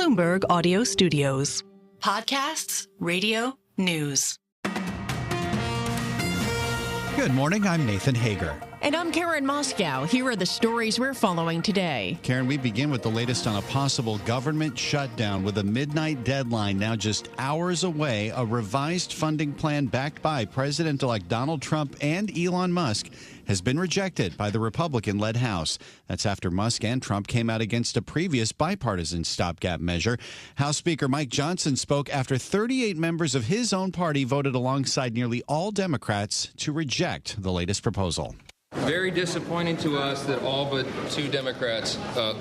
Bloomberg Audio Studios. Podcasts, radio, news. Good morning, I'm Nathan Hager. And I'm Karen Moscow. Here are the stories we're following today. Karen, we begin with the latest on a possible government shutdown with a midnight deadline now just hours away. A revised funding plan backed by President-elect Donald Trump and Elon Musk has been rejected by the Republican-led House. That's after Musk and Trump came out against a previous bipartisan stopgap measure. House Speaker Mike Johnson spoke after 38 members of his own party voted alongside nearly all Democrats to reject the latest proposal. Very disappointing to us that all but two Democrats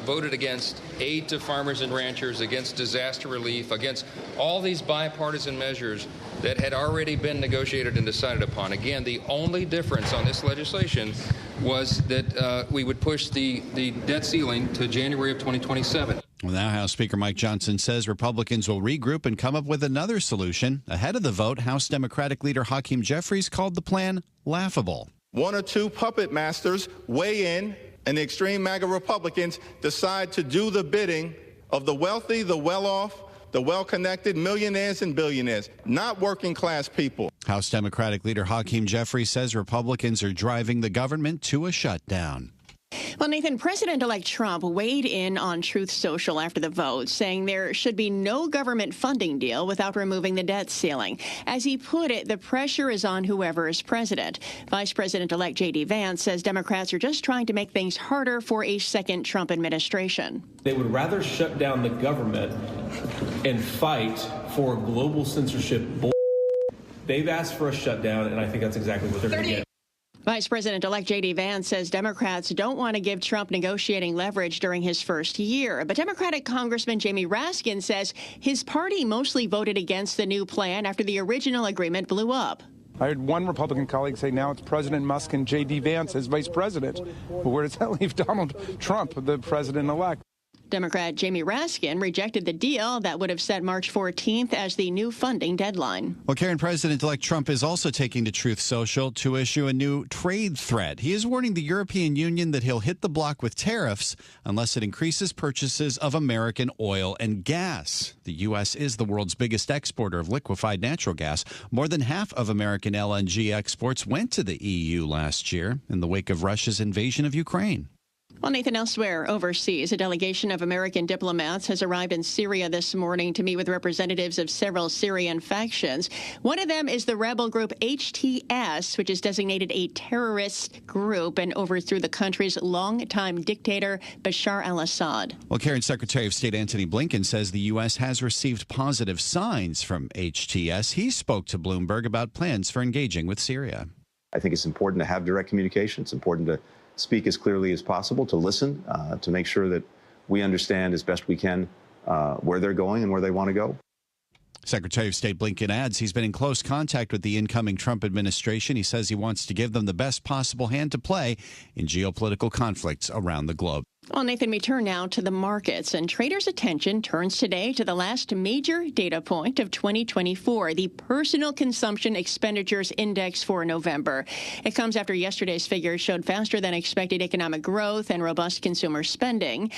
voted against aid to farmers and ranchers, against disaster relief, against all these bipartisan measures that had already been negotiated and decided upon. Again, the only difference on this legislation was that we would push the debt ceiling to January of 2027. Well, now House Speaker Mike Johnson says Republicans will regroup and come up with another solution. Ahead of the vote, House Democratic leader Hakeem Jeffries called the plan laughable. One or two puppet masters weigh in, and the extreme MAGA Republicans decide to do the bidding of the wealthy, the well-off, the well-connected, millionaires and billionaires, not working-class people. House Democratic leader Hakeem Jeffries says Republicans are driving the government to a shutdown. Well, Nathan, President-elect Trump weighed in on Truth Social after the vote, saying there should be no government funding deal without removing the debt ceiling. As he put it, the pressure is on whoever is president. Vice President-elect J.D. Vance says Democrats are just trying to make things harder for a second Trump administration. They would rather shut down the government and fight for global censorship. They've asked for a shutdown, and I think that's exactly what they're going to get. Vice President-elect J.D. Vance says Democrats don't want to give Trump negotiating leverage during his first year. But Democratic Congressman Jamie Raskin says his party mostly voted against the new plan after the original agreement blew up. I heard one Republican colleague say now it's President Musk and J.D. Vance as vice president. But where does that leave Donald Trump, the president-elect? Democrat Jamie Raskin rejected the deal that would have set March 14th as the new funding deadline. Well, Karen, President-elect Trump is also taking to Truth Social to issue a new trade threat. He is warning the European Union that he'll hit the block with tariffs unless it increases purchases of American oil and gas. The U.S. is the world's biggest exporter of liquefied natural gas. More than half of American LNG exports went to the EU last year in the wake of Russia's invasion of Ukraine. Well, Nathan, elsewhere overseas, a delegation of American diplomats has arrived in Syria this morning to meet with representatives of several Syrian factions. One of them is the rebel group HTS, which is designated a terrorist group and overthrew the country's longtime dictator, Bashar al-Assad. Well, Karen, Secretary of State Antony Blinken says the U.S. has received positive signs from HTS. He spoke to Bloomberg about plans for engaging with Syria. I think it's important to have direct communication. It's important to speak as clearly as possible, to listen, to make sure that we understand as best we can where they're going and where they want to go. Secretary of State Blinken adds he's been in close contact with the incoming Trump administration. He says he wants to give them the best possible hand to play in geopolitical conflicts around the globe. Well, Nathan, we turn now to the markets, and traders' attention turns today to the last major data point of 2024, the Personal Consumption Expenditures Index for November. It comes after yesterday's figures showed faster than expected economic growth and robust consumer spending.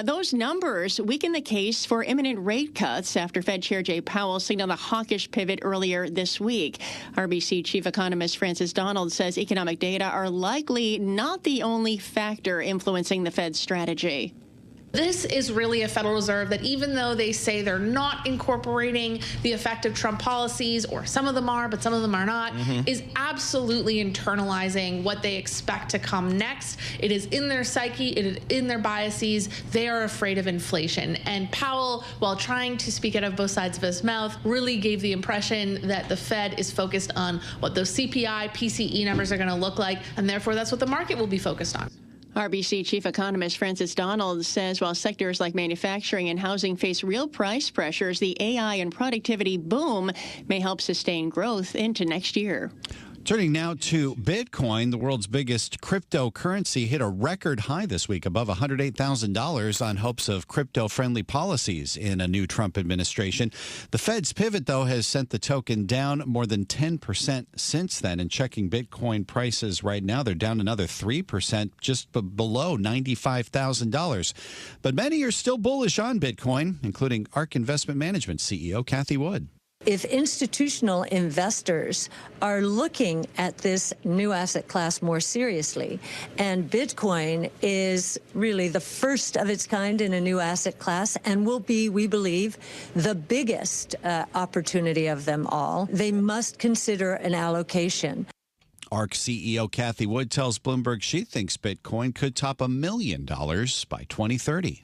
Those numbers weaken the case for imminent rate cuts after Fed Chair Jay Powell signaled a hawkish pivot earlier this week. RBC Chief Economist Francis Donald says economic data are likely not the only factor influencing the Fed's strategy. This is really a Federal Reserve that, even though they say they're not incorporating the effect of Trump policies, or some of them are, but some of them are not, is absolutely internalizing what they expect to come next. It is in their psyche, it is in their biases. They are afraid of inflation. And Powell, while trying to speak out of both sides of his mouth, really gave the impression that the Fed is focused on what those CPI, PCE numbers are going to look like, and therefore that's what the market will be focused on. RBC Chief Economist Francis Donald says while sectors like manufacturing and housing face real price pressures, the AI and productivity boom may help sustain growth into next year. Turning now to Bitcoin, the world's biggest cryptocurrency hit a record high this week, above $108,000 on hopes of crypto-friendly policies in a new Trump administration. The Fed's pivot, though, has sent the token down more than 10% since then. And checking Bitcoin prices right now, they're down another 3%, just below $95,000. But many are still bullish on Bitcoin, including ARK Investment Management CEO Cathie Wood. If institutional investors are looking at this new asset class more seriously, and Bitcoin is really the first of its kind in a new asset class and will be, we believe, the biggest opportunity of them all, they must consider an allocation. ARK CEO Cathie Wood tells Bloomberg she thinks Bitcoin could top $1 million by 2030.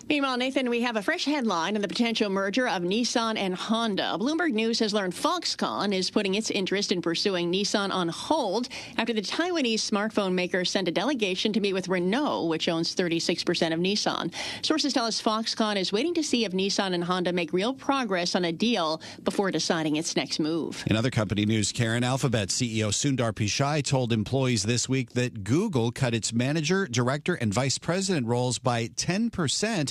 Meanwhile, Nathan, we have a fresh headline on the potential merger of Nissan and Honda. Bloomberg News has learned Foxconn is putting its interest in pursuing Nissan on hold after the Taiwanese smartphone maker sent a delegation to meet with Renault, which owns 36% of Nissan. Sources tell us Foxconn is waiting to see if Nissan and Honda make real progress on a deal before deciding its next move. In other company news, Karen, Alphabet CEO Sundar Pichai told employees this week that Google cut its manager, director, and vice president roles by 10%.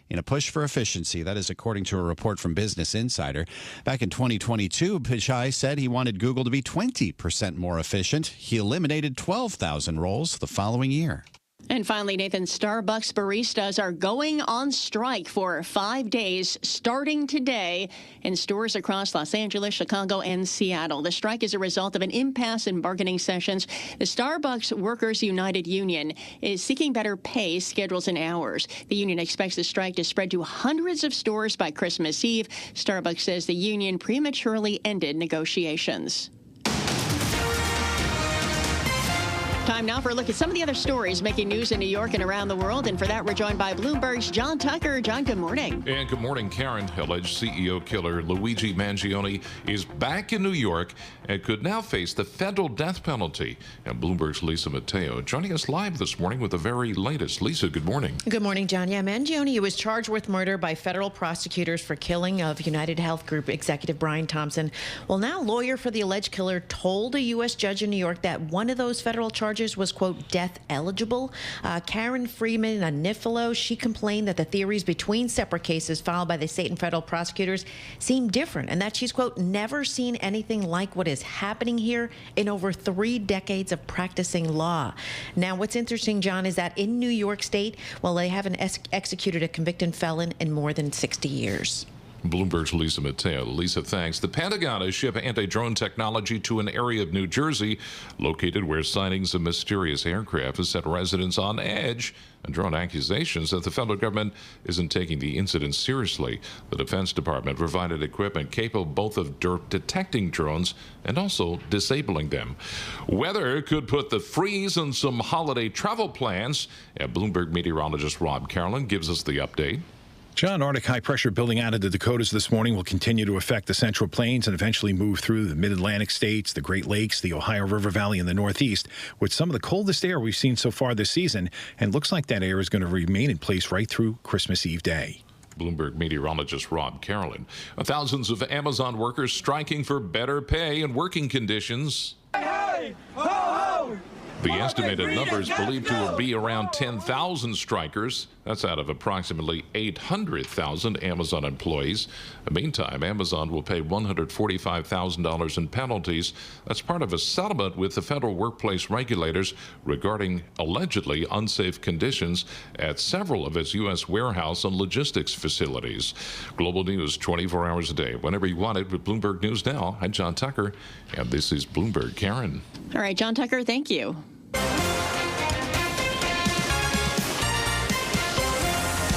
In a push for efficiency. That is according to a report from Business Insider. Back in 2022, Pichai said he wanted Google to be 20% more efficient. He eliminated 12,000 roles the following year. And finally, Nathan, Starbucks baristas are going on strike for 5 days, starting today in stores across Los Angeles, Chicago, and Seattle. The strike is a result of an impasse in bargaining sessions. The Starbucks Workers United Union is seeking better pay, schedules, and hours. The union expects the strike to spread to hundreds of stores by Christmas Eve. Starbucks says the union prematurely ended negotiations. Time now for a look at some of the other stories making news in New York and around the world. And for that, we're joined by Bloomberg's John Tucker. John, good morning. And good morning, Karen. Alleged CEO killer Luigi Mangione is back in New York and could now face the federal death penalty. And Bloomberg's Lisa Mateo joining us live this morning with the very latest. Lisa, good morning. Good morning, John. Yeah, Mangione was charged with murder by federal prosecutors for killing of United Health Group executive Brian Thompson. Well, now a lawyer for the alleged killer told a U.S. judge in New York that one of those federal charges was, quote, death eligible. Karen Freeman, a NIFLO, she complained that the theories between separate cases filed by the state and federal prosecutors seem different and that she's, quote, never seen anything like what is happening here in over 3 decades of practicing law. Now, what's interesting, John, is that in New York State, well, they haven't executed a convicted felon in more than 60 years. Bloomberg's Lisa Mateo. Lisa, thanks. The Pentagon has shipped anti-drone technology to an area of New Jersey located where sightings of mysterious aircraft have set residents on edge and drawn accusations that the federal government isn't taking the incident seriously. The Defense Department provided equipment capable both of detecting drones and also disabling them. Weather could put the freeze on some holiday travel plans. And Bloomberg meteorologist Rob Carolyn gives us the update. John, Arctic high pressure building out of the Dakotas this morning will continue to affect the Central Plains and eventually move through the mid-Atlantic states, the Great Lakes, the Ohio River Valley, and the Northeast, with some of the coldest air we've seen so far this season. And looks like that air is going to remain in place right through Christmas Eve day. Bloomberg meteorologist Rob Carolyn. Thousands of Amazon workers striking for better pay and working conditions. Hey, ho, ho. The estimated number is believed to be around 10,000 strikers. That's out of approximately 800,000 Amazon employees. Meantime, Amazon will pay $145,000 in penalties. That's part of a settlement with the federal workplace regulators regarding allegedly unsafe conditions at several of its U.S. warehouse and logistics facilities. Global news 24 hours a day, whenever you want it with Bloomberg News Now. I'm John Tucker, and this is Bloomberg Karen. All right, John Tucker, thank you.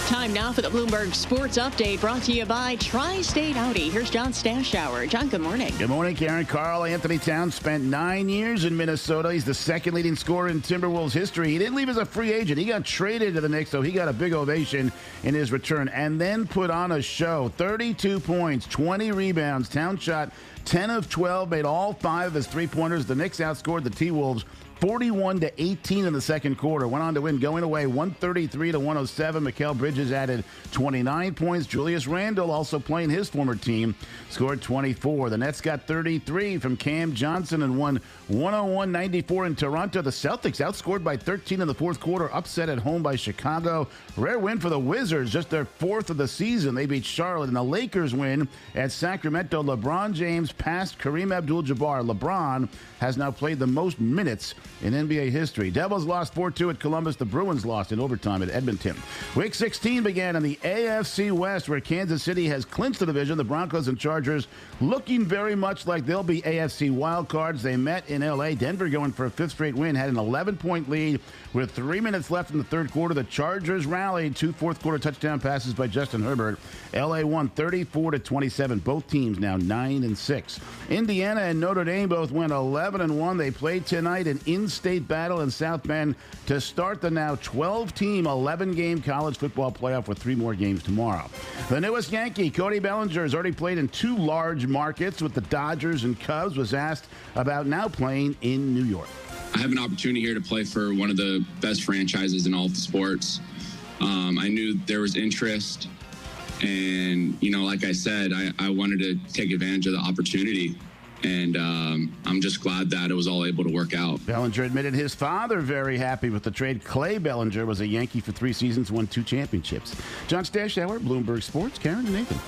Time now for the Bloomberg Sports Update, brought to you by Tri-State Audi. Here's John Stashower. John, good morning. Good morning, Karen. Karl Anthony Towns spent 9 years in Minnesota. He's the second leading scorer in Timberwolves history. He didn't leave as a free agent. He got traded to the Knicks, so he got a big ovation in his return and then put on a show. 32 points, 20 rebounds. Towns shot 10 of 12, made all 5 of his three-pointers. The Knicks outscored the T-Wolves 41-18 in the second quarter. Went on to win going away 133-107. Mikal Bridges added 29 points. Julius Randle, also playing his former team, scored 24. The Nets got 33 from Cam Johnson and won 101-94 in Toronto. The Celtics outscored by 13 in the fourth quarter, upset at home by Chicago. Rare win for the Wizards, just their 4th of the season. They beat Charlotte. And the Lakers win at Sacramento. LeBron James passed Kareem Abdul-Jabbar. LeBron has now played the most minutes in NBA history. Devils lost 4-2 at Columbus. The Bruins lost in overtime at Edmonton. Week 16 began in the AFC West, where Kansas City has clinched the division. The Broncos and Chargers looking very much like they'll be AFC wildcards. They met in L.A. Denver going for a 5th straight win, had an 11-point lead with 3 minutes left in the third quarter. The Chargers rallied, 2 fourth-quarter touchdown passes by Justin Herbert. L.A. won 34-27. Both teams now 9-6. Indiana and Notre Dame both went 11-1. They played tonight an in-state battle in South Bend to start the now 12-team, 11-game college football playoff with 3 more games tomorrow. The newest Yankee, Cody Bellinger, has already played in 2 large markets with the Dodgers and Cubs, was asked about now playing in New York. I have an opportunity here to play for one of the best franchises in all of the sports. I knew there was interest, and, like I said, I wanted to take advantage of the opportunity. And I'm just glad that it was all able to work out. Bellinger admitted his father very happy with the trade. Clay Bellinger was a Yankee for 3 seasons, won 2 championships. John Stashauer, Bloomberg Sports. Karen and Nathan.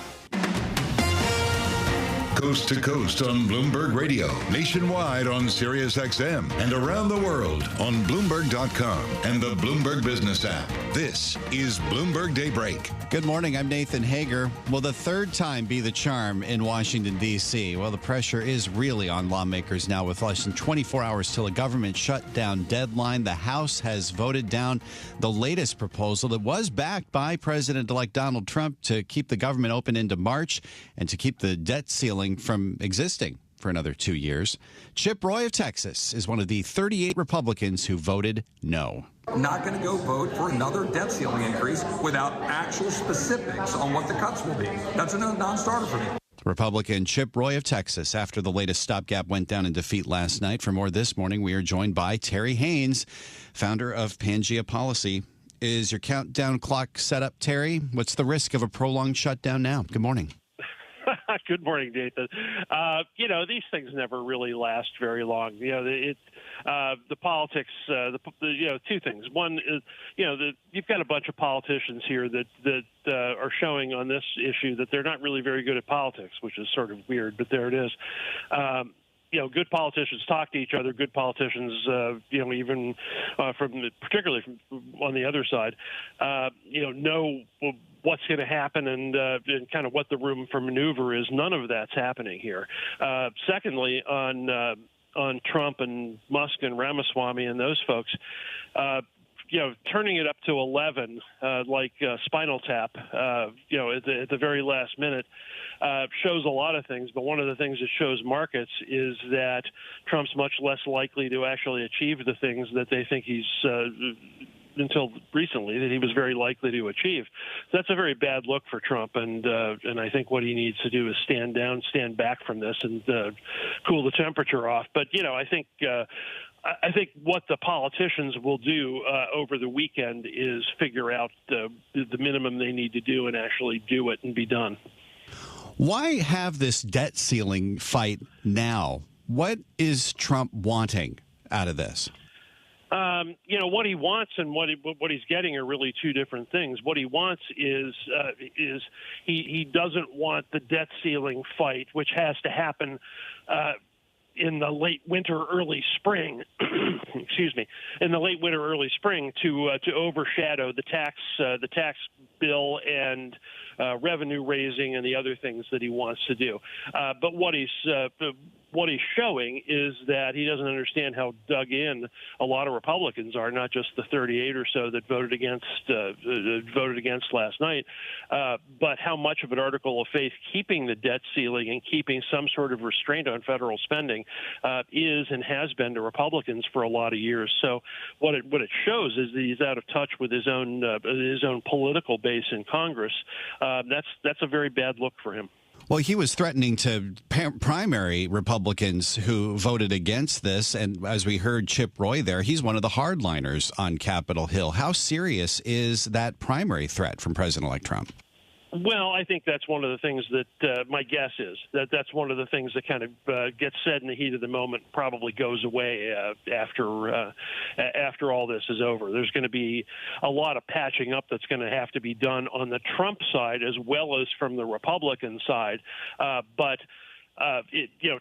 Coast to coast on Bloomberg Radio, nationwide on Sirius XM, and around the world on Bloomberg.com and the Bloomberg Business app. This is Bloomberg Daybreak. Good morning. I'm Nathan Hager. Will the third time be the charm in Washington, D.C.? Well, the pressure is really on lawmakers now with less than 24 hours till a government shutdown deadline. The House has voted down the latest proposal that was backed by President-elect Donald Trump to keep the government open into March and to keep the debt ceiling from existing for another 2 years. Chip Roy of Texas is one of the 38 Republicans who voted no. Not going to go vote for another debt ceiling increase without actual specifics on what the cuts will be. That's a non-starter for me. Republican Chip Roy of Texas, after the latest stopgap went down in defeat last night. For more this morning, we are joined by Terry Haynes, founder of Pangea Policy. Is your countdown clock set up, Terry? What's the risk of a prolonged shutdown now? Good morning. Good morning, Nathan. These things never really last very long. The politics. 2 things. One is, you've got a bunch of politicians here that are showing on this issue that they're not really very good at politics, which is sort of weird, but there it is. Good politicians talk to each other. Good politicians, even particularly from on the other side, know what's going to happen and kind of what the room for maneuver is. None of that's happening here. Secondly, on Trump and Musk and Ramaswamy and those folks, turning it up to 11, like Spinal Tap, at the very last minute, shows a lot of things. But one of the things it shows markets is that Trump's much less likely to actually achieve the things that they think he's until recently that he was very likely to achieve. So that's a very bad look for Trump, and I think what he needs to do is stand back from this and cool the temperature off. But I think what the politicians will do over the weekend is figure out the minimum they need to do and actually do it and be done. Why have this debt ceiling fight now? What is Trump wanting out of this? What he wants and what he's getting are really 2 different things. What he wants is he doesn't want the debt ceiling fight, which has to happen in the late winter, early spring. Excuse me, in the late winter, early spring, to overshadow the tax bill and revenue raising and the other things that he wants to do. But what he's showing is that he doesn't understand how dug in a lot of Republicans are, not just the 38 or so that voted against last night, but how much of an article of faith keeping the debt ceiling and keeping some sort of restraint on federal spending is and has been to Republicans for a lot of years. So what it shows is that he's out of touch with his own political base in Congress. That's a very bad look for him. Well, he was threatening to primary Republicans who voted against this. And as we heard Chip Roy there, he's one of the hardliners on Capitol Hill. How serious is that primary threat from President-elect Trump? Well, I think that's one of the things that my guess is that's one of the things that kind of gets said in the heat of the moment, probably goes away after all this is over. There's going to be a lot of patching up that's going to have to be done on the Trump side as well as from the Republican side. But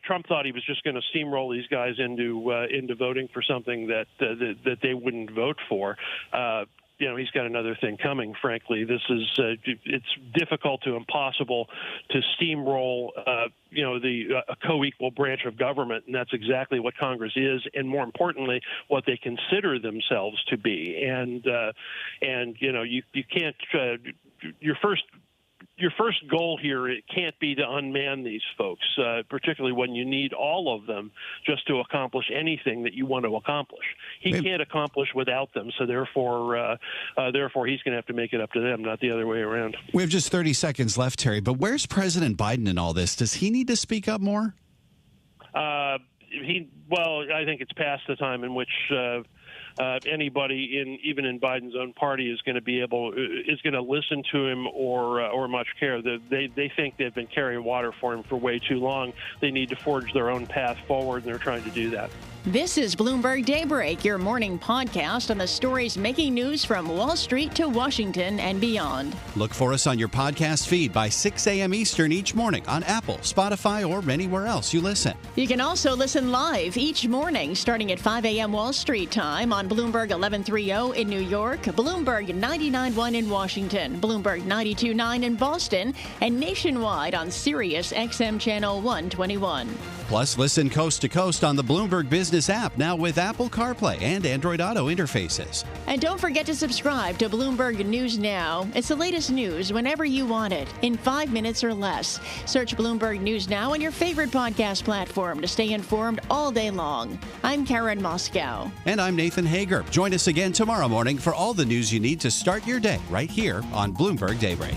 Trump thought he was just going to steamroll these guys into voting for something that they wouldn't vote for. He's got another thing coming, frankly. This is it's difficult to impossible to steamroll, a co-equal branch of government, and that's exactly what Congress is, and more importantly, what they consider themselves to be. And you can't your first goal here, it can't be to unman these folks, particularly when you need all of them just to accomplish anything that you want to accomplish. He can't accomplish without them, so therefore he's going to have to make it up to them, not the other way around. We have just 30 seconds left, Terry, but where's President Biden in all this? Does he need to speak up more? I think it's past the time in which anybody even in Biden's own party is going to listen to him or much care. They think they've been carrying water for him for way too long. They need to forge their own path forward, and they're trying to do that. This is Bloomberg Daybreak, your morning podcast on the stories making news from Wall Street to Washington and beyond. Look for us on your podcast feed by 6 a.m. Eastern each morning on Apple, Spotify, or anywhere else you listen. You can also listen live each morning starting at 5 a.m. Wall Street time on Bloomberg 1130 in New York, Bloomberg 99.1 in Washington, Bloomberg 92.9 in Boston, and nationwide on Sirius XM Channel 121. Plus, listen coast to coast on the Bloomberg Business app, now with Apple CarPlay and Android Auto interfaces. And don't forget to subscribe to Bloomberg News Now. It's the latest news whenever you want it, in 5 minutes or less. Search Bloomberg News Now on your favorite podcast platform to stay informed all day long. I'm Karen Moscow. And I'm Nathan Hager. Join us again tomorrow morning for all the news you need to start your day right here on Bloomberg Daybreak.